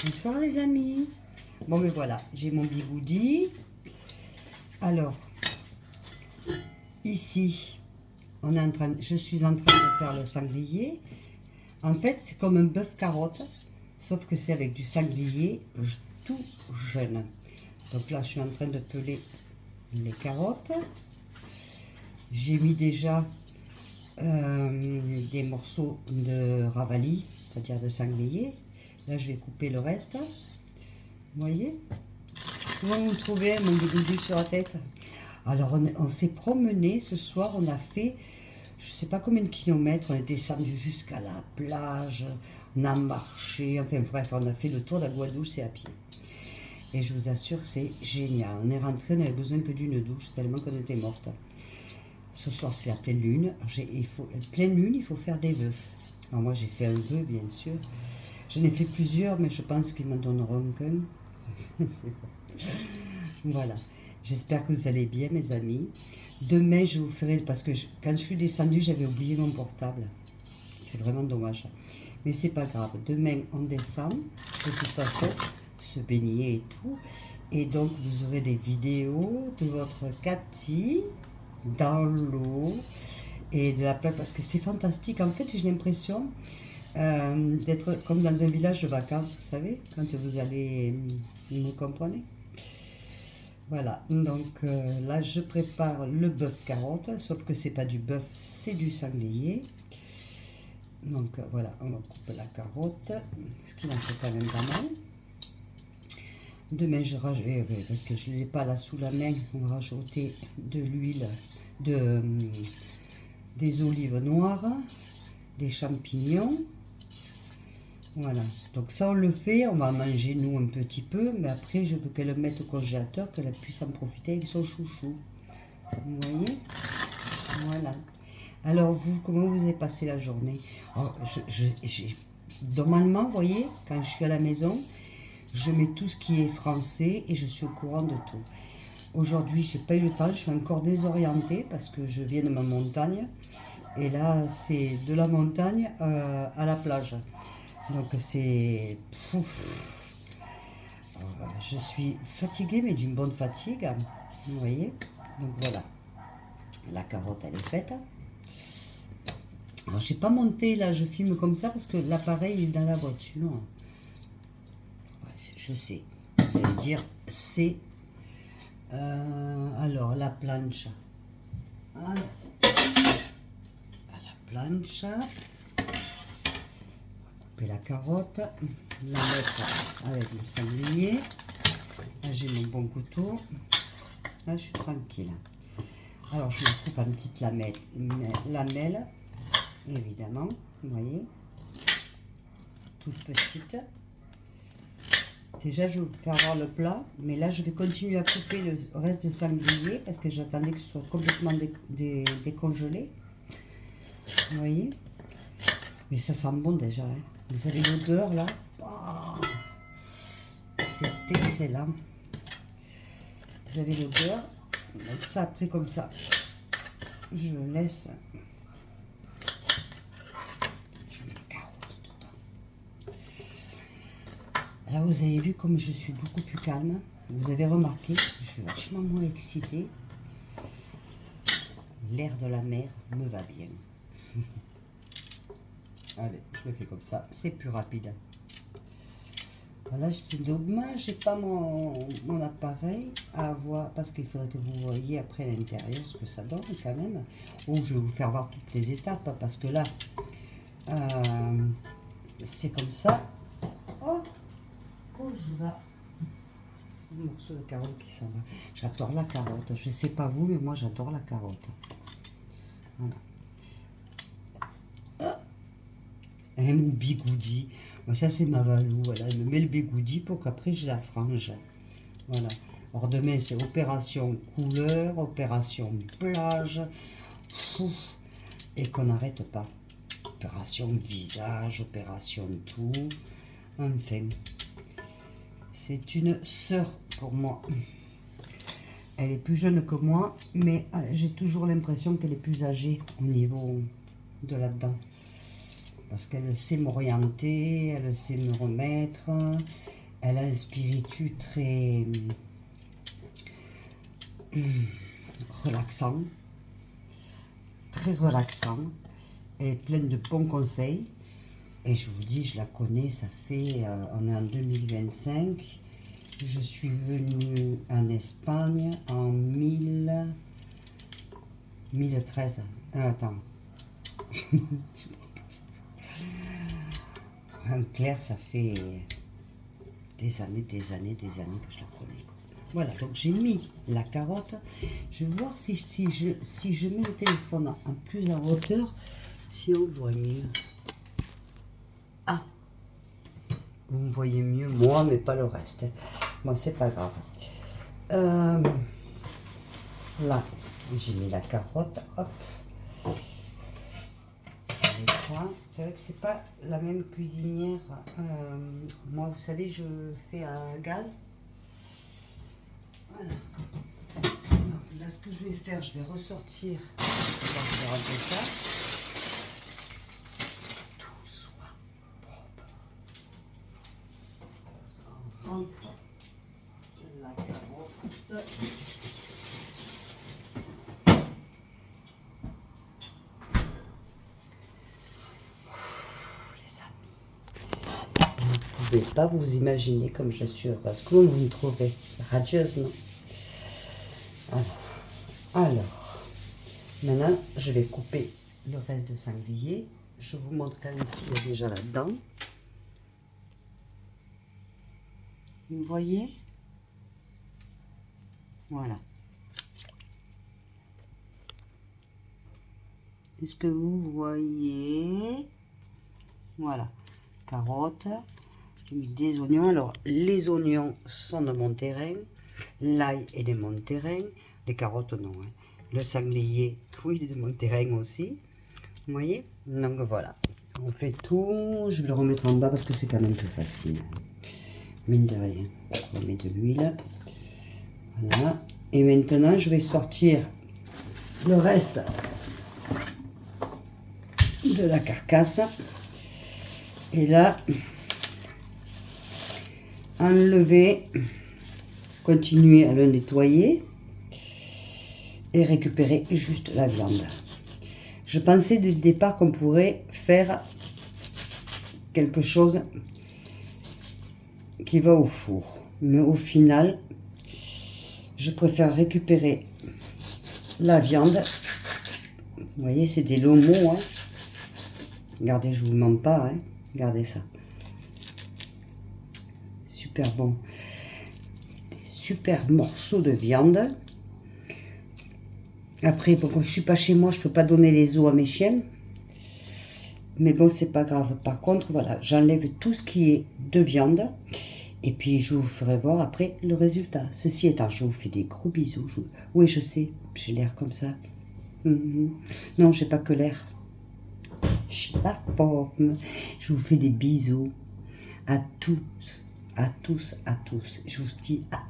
Bonsoir les amis. Bon mais voilà, j'ai mon bigoudi. Alors, ici, je suis en train de faire le sanglier. En fait, c'est comme un bœuf carotte, sauf que c'est avec du sanglier tout jeune. Donc là, je suis en train de peler les carottes. J'ai mis déjà des morceaux de ravali, c'est-à-dire de sanglier. Là, je vais couper le reste. Vous voyez? Comment vous trouvez mon bigoudi sur la tête? Alors, on s'est promené ce soir. On a fait, je ne sais pas combien de kilomètres. On est descendu jusqu'à la plage. On a marché. Enfin, bref, on a fait le tour de la Guadeloupe, c'est à pied. Et je vous assure que c'est génial. On est rentré, on n'avait besoin que d'une douche, tellement qu'on était morte. Ce soir, c'est la pleine lune. Pleine lune, il faut faire des vœux. Alors moi, j'ai fait un vœu, bien sûr. J'en ai fait plusieurs, mais je pense qu'ils m'en donneront qu'un. Voilà. J'espère que vous allez bien, mes amis. Demain, je vous ferai... Parce que quand je suis descendue, j'avais oublié mon portable. C'est vraiment dommage. Mais c'est pas grave. Demain, on descend. De toute façon, se baigner et tout. Et donc, vous aurez des vidéos de votre Cathy dans l'eau et de la plage. Parce que c'est fantastique. En fait, j'ai l'impression d'être comme dans un village de vacances, vous savez, quand vous allez... Vous comprenez? Voilà, donc là je prépare le bœuf carotte, sauf que c'est pas du bœuf, c'est du sanglier. Donc voilà, on va couper la carotte, ce qui en fait quand même pas mal. Demain je rajoute, parce que je ne l'ai pas là sous la main, on va rajouter de l'huile, des olives noires, des champignons. Voilà, donc ça on le fait, on va manger nous un petit peu, mais après je veux qu'elle le mette au congélateur, qu'elle puisse en profiter avec son chouchou. Vous voyez? Voilà. Alors vous, comment vous avez passé la journée? Alors, normalement, vous voyez, quand je suis à la maison, je mets tout ce qui est français et je suis au courant de tout. Aujourd'hui, j'ai pas eu le temps, je suis encore désorientée parce que je viens de ma montagne. Et là, c'est de la montagne à la plage. Donc c'est... Je suis fatiguée, mais d'une bonne fatigue. Vous voyez? Donc voilà. La carotte, elle est faite. Alors, je n'ai pas monté, là, je filme comme ça parce que l'appareil est dans la voiture. Ouais, je sais. Vous allez dire, c'est... alors, la planche. À la planche. La carotte, la mettre avec le sanglier. Là j'ai mon bon couteau. Là je suis tranquille. Alors je la coupe en petites lamelles, évidemment, vous voyez, toute petite. Déjà je vais vous faire voir le plat, mais là je vais continuer à couper le reste de sanglier parce que j'attendais que ce soit complètement décongelé. Vous voyez, mais ça sent bon déjà, hein. Vous avez l'odeur là, oh, c'est excellent. Vous avez l'odeur, donc ça après comme ça, je le laisse. Je mets la carotte dedans. Là vous avez vu comme je suis beaucoup plus calme. Vous avez remarqué, je suis vachement moins excitée. L'air de la mer me va bien. Allez, je le fais comme ça, c'est plus rapide. Voilà, c'est dommage, j'ai pas mon appareil à voir, parce qu'il faudrait que vous voyez après l'intérieur ce que ça donne quand même. Ou je vais vous faire voir toutes les étapes, parce que là, c'est comme ça. Oh, je vois un morceau de carotte qui s'en va. J'adore la carotte, je sais pas vous, mais moi j'adore la carotte. Voilà. Mon bigoudi, ça c'est ma Valou, voilà, elle me met le bigoudi pour qu'après je la frange. Voilà. Alors demain c'est opération couleur, opération plage, et qu'on n'arrête pas. Opération visage, opération tout. Enfin, c'est une sœur pour moi. Elle est plus jeune que moi, mais j'ai toujours l'impression qu'elle est plus âgée au niveau de là-dedans. parce qu'elle sait m'orienter, elle sait me remettre. Elle a un spiritu très relaxant, très relaxant. Elle est pleine de bons conseils. Et je vous dis, je la connais, ça fait, on est en 2025. Je suis venue en Espagne en 1013. Attends. En clair, ça fait des années que je la connais. Voilà, donc j'ai mis la carotte. Je vais voir si je mets le téléphone en plus en hauteur, si on voit mieux. Ah, vous me voyez mieux, moi, mais pas le reste. Bon, c'est pas grave. Là, j'ai mis la carotte. Hop. C'est vrai que c'est pas la même cuisinière. Moi, vous savez, je fais un gaz. Voilà. Donc, là, ce que je vais faire, je vais ressortir. Je vais rentrer ça. Tout soit propre. On rentre la carotte. Vous ne pouvez pas vous imaginer comme je suis heureuse. Comment vous me trouvez? Radieuse, non? Alors, maintenant, je vais couper le reste de sanglier. Je vous montre quand même ce qu'il y a déjà là-dedans. Vous voyez? Voilà. Est-ce que vous voyez? Voilà. Carottes. J'ai mis des oignons. Alors, les oignons sont de mon terrain. L'ail est de mon terrain. Les carottes, non. Hein. Le sanglier, oui, il est de mon terrain aussi. Vous voyez? Donc, voilà. On fait tout. Je vais le remettre en bas parce que c'est quand même plus facile. Mine de rien. On met de l'huile. Voilà. Et maintenant, je vais sortir le reste de la carcasse. Et là, enlever, continuer à le nettoyer et récupérer juste la viande. Je pensais dès le départ qu'on pourrait faire quelque chose qui va au four. Mais au final, je préfère récupérer la viande. Vous voyez, c'est des lomos. Hein. Regardez, je ne vous mens pas. Hein. Regardez ça. Super bon. Des super morceaux de viande. Après, bon, comme je ne suis pas chez moi, je ne peux pas donner les os à mes chiennes. Mais bon, c'est pas grave. Par contre, voilà, j'enlève tout ce qui est de viande. Et puis, je vous ferai voir après le résultat. Ceci étant, je vous fais des gros bisous. Oui, je sais, j'ai l'air comme ça. Non, j'ai pas que l'air. J'ai la forme. Je vous fais des bisous à tous, à tous, à tous. Je vous dis à